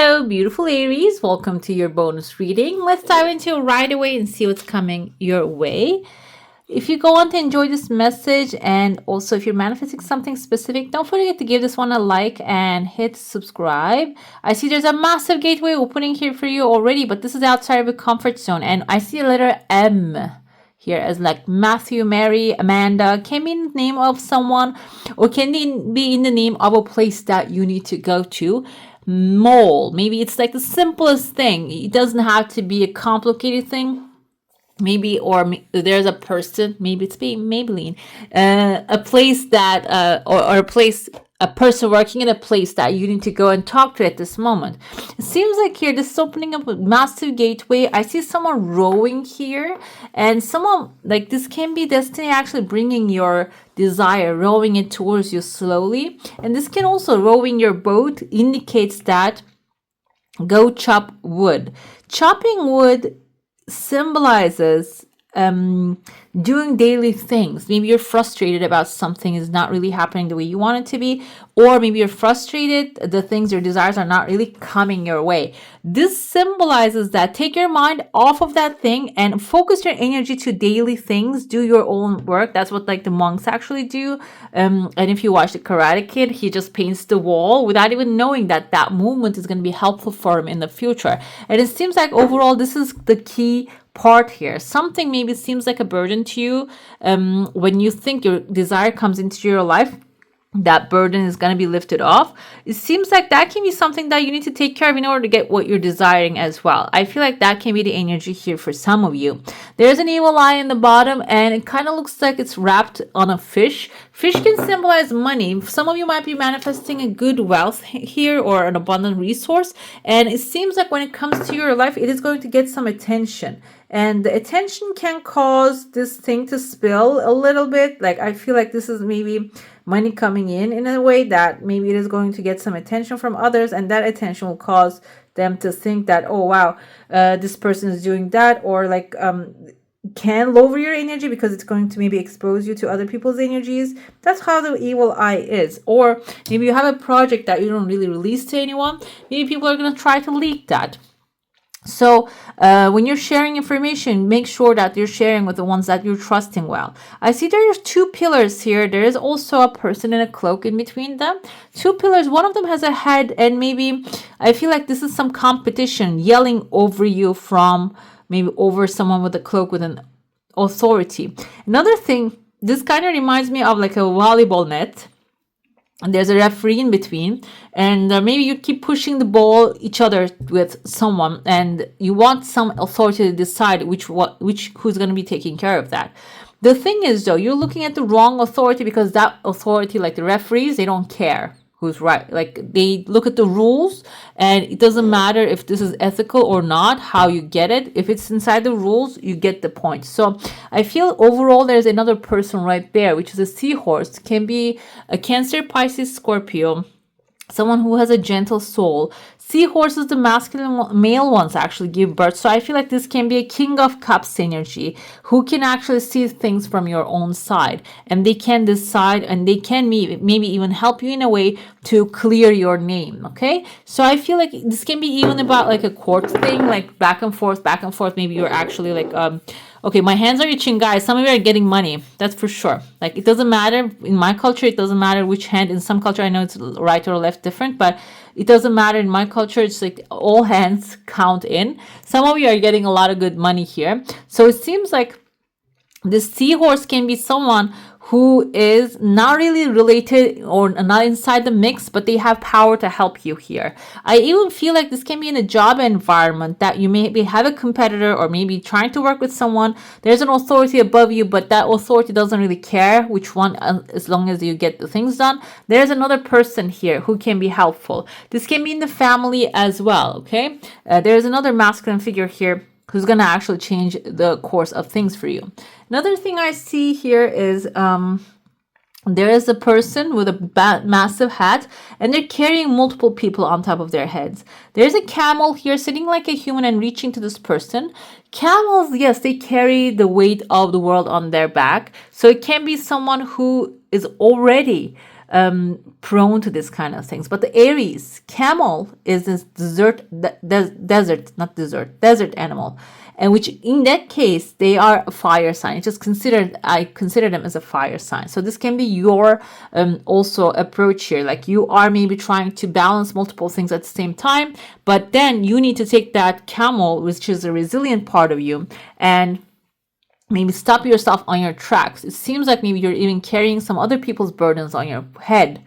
Hello, beautiful Aries. Welcome to your bonus reading. Let's dive into it right away and see what's coming your way. If you go on to enjoy this message, and also if you're manifesting something specific, don't forget to give this one a like and hit subscribe. I see there's a massive gateway opening here for you already, but this is outside of your comfort zone. And I see a letter M here as like Matthew, Mary, Amanda. Can be in the name of someone, or can be in the name of a place that you need to go to. Mole, maybe it's like the simplest thing. It doesn't have to be a complicated thing. Maybe, or there's a person, maybe it's being Maybelline, a place that, or a place, a person working in a place that you need to go and talk to at this moment. It seems like here, this is opening up a massive gateway. I see someone rowing here, and someone, like this can be destiny actually bringing your desire, rowing it towards you slowly. And this can also, rowing your boat indicates that go chop wood. Chopping wood symbolizes doing daily things. Maybe you're frustrated about something is not really happening the way you want it to be, or maybe you're frustrated, the things, your desires are not really coming your way. This symbolizes that take your mind off of that thing and focus your energy to daily things. Do your own work. That's what like the monks actually do. And if you watch the Karate Kid, he just paints the wall without even knowing that that movement is going to be helpful for him in the future. And it seems like overall this is the key part here. Something maybe seems like a burden to you. When you think your desire comes into your life, that burden is going to be lifted off. It seems like that can be something that you need to take care of in order to get what you're desiring as well. I feel like that can be the energy here for some of you. There's an evil eye in the bottom, and it kind of looks like it's wrapped on a fish. Fish can symbolize money. Some of you might be manifesting a good wealth here, or an abundant resource, and it seems like when it comes to your life, it is going to get some attention. And the attention can cause this thing to spill a little bit. Like I feel like this is maybe money coming in a way that maybe it is going to get some attention from others, and that attention will cause them to think that, oh wow, this person is doing that, or like can lower your energy because it's going to maybe expose you to other people's energies. That's how the evil eye is. Or maybe you have a project that you don't really release to anyone. Maybe people are going to try to leak that. So when you're sharing information, make sure that you're sharing with the ones that you're trusting well. I see there's two pillars here. There is also a person in a cloak in between them. Two pillars. One of them has a head, and maybe I feel like this is some competition yelling over you from maybe over someone with a cloak with an authority. Another thing, this kind of reminds me of like a volleyball net. And there's a referee in between, and maybe you keep pushing the ball each other with someone, and you want some authority to decide who's going to be taking care of that. The thing is though, you're looking at the wrong authority, because that authority, like the referees, they don't care who's right. Like they look at the rules, and it doesn't matter if this is ethical or not, how you get it. If it's inside the rules, you get the point. So I feel overall there's another person right there, which is a seahorse. Can be a Cancer, Pisces, Scorpio, someone who has a gentle soul. Seahorses, the masculine male ones actually give birth. So I feel like this can be a King of Cups energy who can actually see things from your own side, and they can decide, and they can maybe even help you in a way to clear your name. Okay, so I feel like this can be even about like a court thing, like back and forth. Maybe you're actually like okay, my hands are itching, guys. Some of you are getting money. That's for sure. Like, it doesn't matter. In my culture, it doesn't matter which hand. In some culture, I know it's right or left different, but it doesn't matter. In my culture, it's like all hands count in. Some of you are getting a lot of good money here. So it seems like this seahorse can be someone who is not really related or not inside the mix, but they have power to help you here. I even feel like this can be in a job environment that you maybe have a competitor, or maybe trying to work with someone. There's an authority above you, but that authority doesn't really care which one, as long as you get the things done. There's another person here who can be helpful. This can be in the family as well, okay? There's another masculine figure here who's going to actually change the course of things for you. Another thing I see here is there is a person with a massive hat, and they're carrying multiple people on top of their heads. There's a camel here sitting like a human and reaching to this person. Camels, yes, they carry the weight of the world on their back. So it can be someone who is already prone to this kind of things. But the Aries, camel is this desert animal. And which in that case, they are a fire sign. I consider them as a fire sign. So this can be your also approach here. Like you are maybe trying to balance multiple things at the same time, but then you need to take that camel, which is a resilient part of you, and maybe stop yourself on your tracks. It seems like maybe you're even carrying some other people's burdens on your head,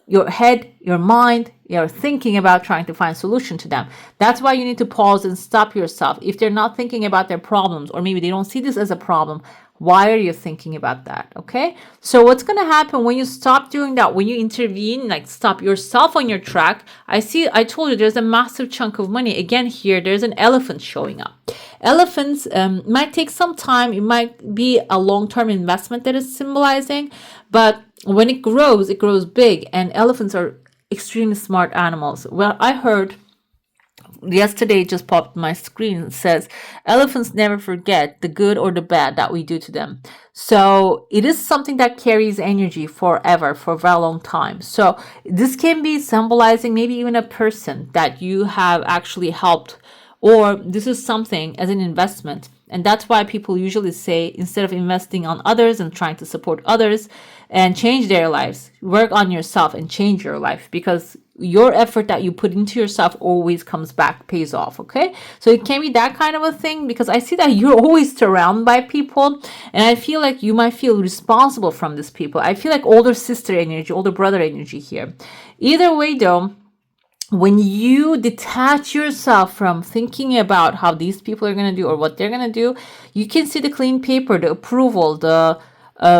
your mind. You're thinking about trying to find a solution to them. That's why you need to pause and stop yourself. If they're not thinking about their problems, or maybe they don't see this as a problem, why are you thinking about that? Okay. So what's going to happen when you stop doing that, when you intervene, like stop yourself on your track? I told you there's a massive chunk of money. Again, here, there's an elephant showing up. Elephants might take some time. It might be a long-term investment that is symbolizing, but when it grows big, and elephants are extremely smart animals. Well, I heard yesterday, just popped my screen, it says elephants never forget the good or the bad that we do to them. So it is something that carries energy forever, for a very long time. So this can be symbolizing maybe even a person that you have actually helped, or this is something as an investment. And that's why people usually say, instead of investing on others and trying to support others and change their lives, work on yourself and change your life, because your effort that you put into yourself always comes back, pays off. Okay. So it can be that kind of a thing, because I see that you're always surrounded by people, and I feel like you might feel responsible from these people. I feel like older sister energy, older brother energy here. Either way though, when you detach yourself from thinking about how these people are going to do or what they're going to do, you can see the clean paper, the approval, the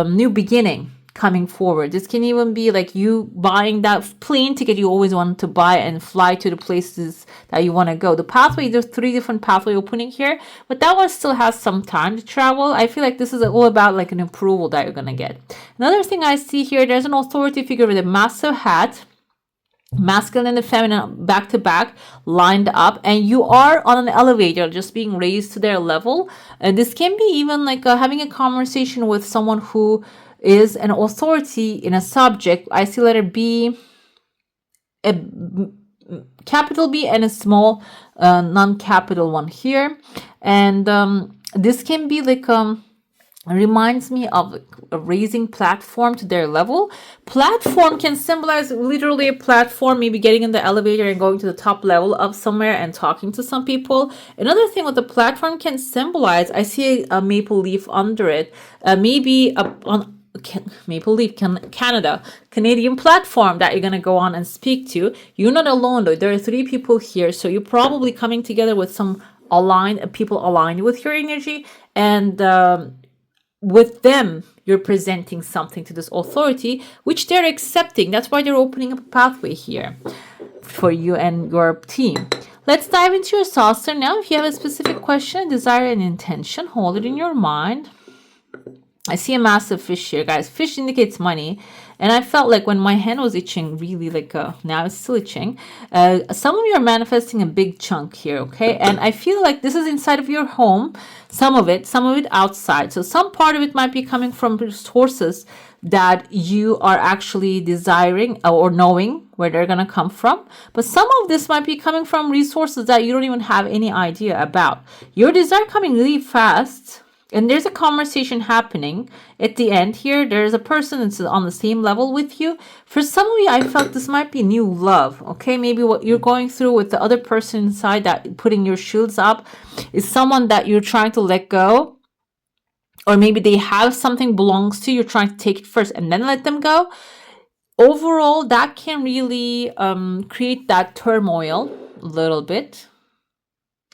new beginning coming forward. This can even be like you buying that plane ticket you always wanted to buy and fly to the places that you want to go. The pathway, there's 3 different pathway opening here, but that one still has some time to travel. I feel like this is all about like an approval that you're going to get. Another thing I see here, there's an authority figure with a massive hat, masculine and feminine back to back, lined up, and you are on an elevator just being raised to their level. And this can be even like having a conversation with someone who is an authority in a subject. I see letter B, a capital B, and a small non-capital one here. And this can be like reminds me of a raising platform to their level. Platform can symbolize literally a platform, maybe getting in the elevator and going to the top level of somewhere and talking to some people. Another thing what the platform can symbolize, I see a maple leaf under it, maybe on maple leaf, Canadian platform that you're going to go on and speak to. You're not alone though. There are 3 people here, so you're probably coming together with some people aligned with your energy, and with them you're presenting something to this authority which they're accepting. That's why they're opening up a pathway here for you and your team. Let's dive into your saucer now. If you have a specific question, desire, and intention, hold it in your mind. I see a massive fish here, guys. Fish indicates money. And I felt like when my hand was itching, really like, now it's still itching. Some of you are manifesting a big chunk here, okay? And I feel like this is inside of your home. Some of it outside. So some part of it might be coming from sources that you are actually desiring or knowing where they're going to come from. But some of this might be coming from resources that you don't even have any idea about. Your desire coming really fast. And there's a conversation happening at the end here. There's a person that's on the same level with you. For some of you, I felt this might be new love. Okay, maybe what you're going through with the other person inside that putting your shields up is someone that you're trying to let go. Or maybe they have something belongs to you. You're trying to take it first and then let them go. Overall, that can really create that turmoil a little bit.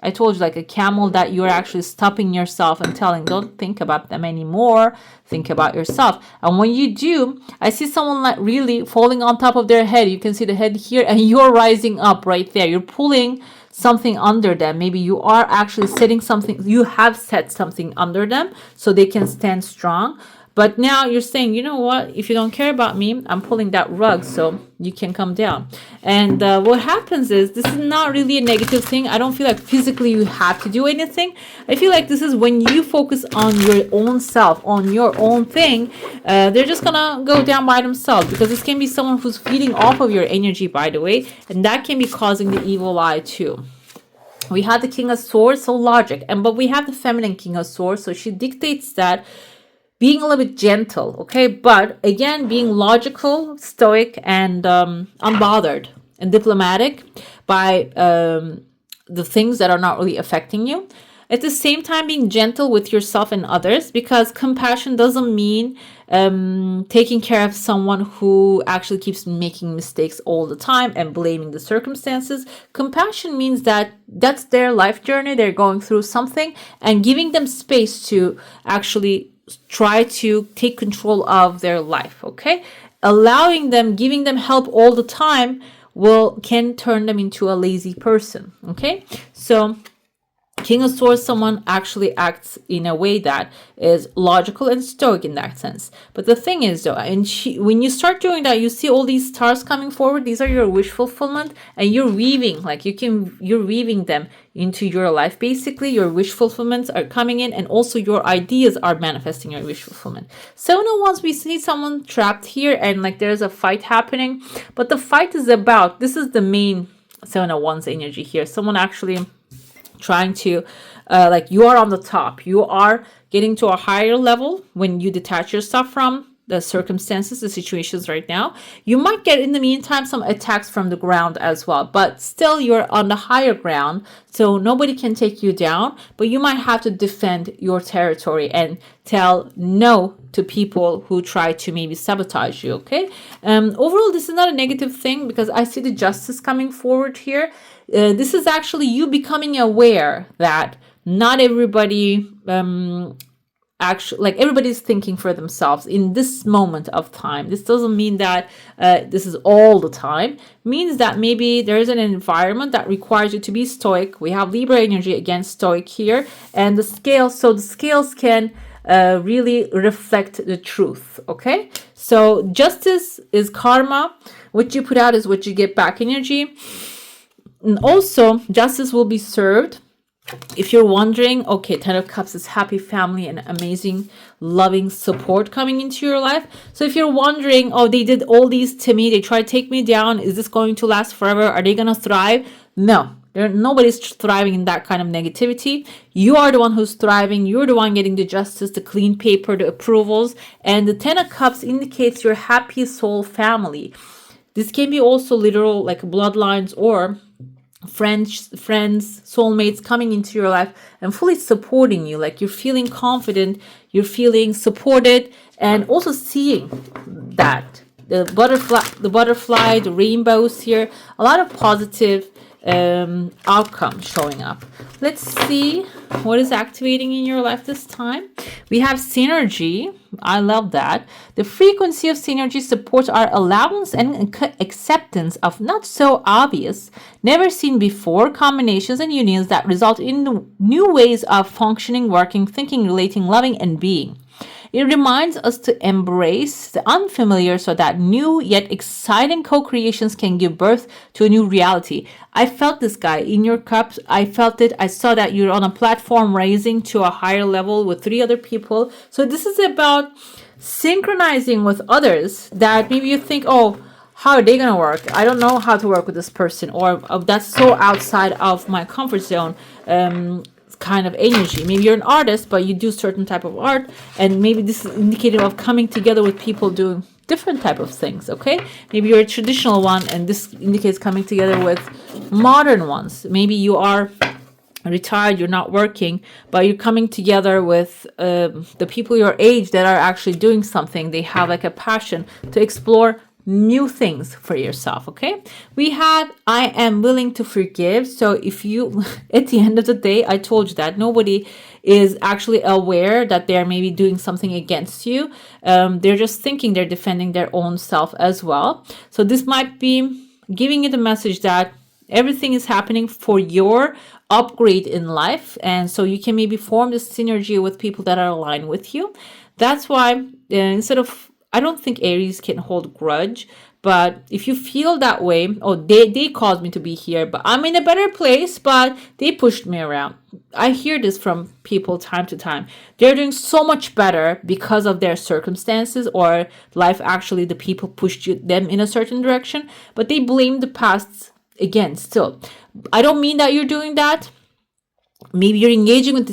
I told you, like a camel, that you're actually stopping yourself and telling, don't think about them anymore. Think about yourself. And when you do, I see someone like really falling on top of their head. You can see the head here, and you're rising up right there. You're pulling something under them. Maybe you are actually setting something. You have set something under them so they can stand strong. But now you're saying, you know what, if you don't care about me, I'm pulling that rug so you can come down. And what happens is, this is not really a negative thing. I don't feel like physically you have to do anything. I feel like this is when you focus on your own self, on your own thing, they're just gonna go down by themselves, because this can be someone who's feeding off of your energy, by the way, and that can be causing the evil eye too. We have the King of Swords, so logic, but we have the feminine King of Swords, so she dictates that being a little bit gentle, okay? But again, being logical, stoic, and unbothered and diplomatic by the things that are not really affecting you. At the same time, being gentle with yourself and others, because compassion doesn't mean taking care of someone who actually keeps making mistakes all the time and blaming the circumstances. Compassion means that that's their life journey. They're going through something, and giving them space to actually try to take control of their life, okay? Allowing them, giving them help all the time can turn them into a lazy person, okay? So King of Swords, someone actually acts in a way that is logical and stoic in that sense. But the thing is though, when you start doing that, you see all these stars coming forward. These are your wish fulfillment, and you're weaving, like you're weaving them into your life. Basically, your wish fulfillments are coming in, and also your ideas are manifesting your wish fulfillment. So now once we see someone trapped here, and like there's a fight happening, but the fight is about, this is the main 7 of Wands energy here. Someone actually trying to like, you are on the top, you are getting to a higher level when you detach yourself from the circumstances, the situations right now. You might get in the meantime some attacks from the ground as well, but still you're on the higher ground, so nobody can take you down, but you might have to defend your territory and tell no to people who try to maybe sabotage you, okay? Overall, this is not a negative thing, because I see the Justice coming forward here. This is actually you becoming aware that not everybody actually, like, everybody's thinking for themselves in this moment of time. This doesn't mean that this is all the time. It means that maybe there is an environment that requires you to be stoic. We have Libra energy against stoic here, and the scales, so the scales can really reflect the truth, okay? So justice is karma. What you put out is what you get back energy. And also, justice will be served. If you're wondering, okay, 10 of Cups is happy family and amazing, loving support coming into your life. So if you're wondering, oh, they did all these to me, they tried to take me down, is this going to last forever? Are they going to thrive? No, nobody's thriving in that kind of negativity. You are the one who's thriving. You're the one getting the justice, the clean paper, the approvals. And the 10 of Cups indicates your happy soul family. This can be also literal, like bloodlines, or friends, soulmates coming into your life and fully supporting you. Like, you're feeling confident, you're feeling supported, and also seeing that the butterfly, the rainbows here, a lot of positive outcome showing up. Let's see what is activating in your life this time. We have synergy. I love that. The frequency of synergy supports our allowance and acceptance of not so obvious, never seen before combinations and unions that result in new ways of functioning, working, thinking, relating, loving, and being. It reminds us to embrace the unfamiliar so that new yet exciting co-creations can give birth to a new reality. I felt this, guy, in your cups. I felt it. I saw that you're on a platform raising to a higher level with 3 other people. So this is about synchronizing with others that maybe you think, oh, how are they going to work? I don't know how to work with this person, or oh, that's so outside of my comfort zone. Kind of energy. Maybe you're an artist, but you do certain type of art, and maybe this is indicative of coming together with people doing different type of things, okay? Maybe you're a traditional one, and this indicates coming together with modern ones. Maybe you are retired, you're not working, but you're coming together with the people your age that are actually doing something. They have like a passion to explore new things for yourself, okay? We had I am willing to forgive. So if you, at the end of the day, I told you that nobody is actually aware that they're maybe doing something against you. They're just thinking they're defending their own self as well. So this might be giving you the message that everything is happening for your upgrade in life, and so you can maybe form this synergy with people that are aligned with you. That's why instead of, I don't think Aries can hold grudge, but if you feel that way, oh, they caused me to be here, but I'm in a better place, but they pushed me around. I hear this from people time to time. They're doing so much better because of their circumstances, or life, actually the people pushed them in a certain direction, but they blame the past again still. I don't mean that you're doing that. Maybe you're engaging with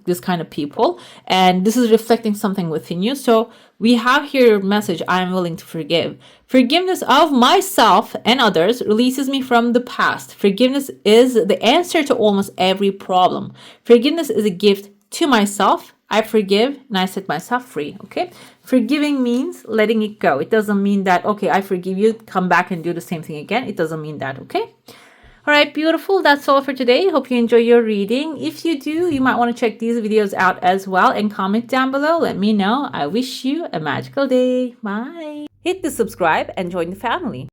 this kind of people, and this is reflecting something within you. So we have here a message: I am willing to forgive. Forgiveness of myself and others releases me from the past. Forgiveness is the answer to almost every problem. Forgiveness is a gift to myself. I forgive and I set myself free. Okay, forgiving means letting it go. It doesn't mean that, okay, I forgive you, come back and do the same thing again. It doesn't mean that. Okay. All right, beautiful. That's all for today. Hope you enjoy your reading. If you do, you might want to check these videos out as well and comment down below. Let me know. I wish you a magical day. Bye. Hit the subscribe and join the family.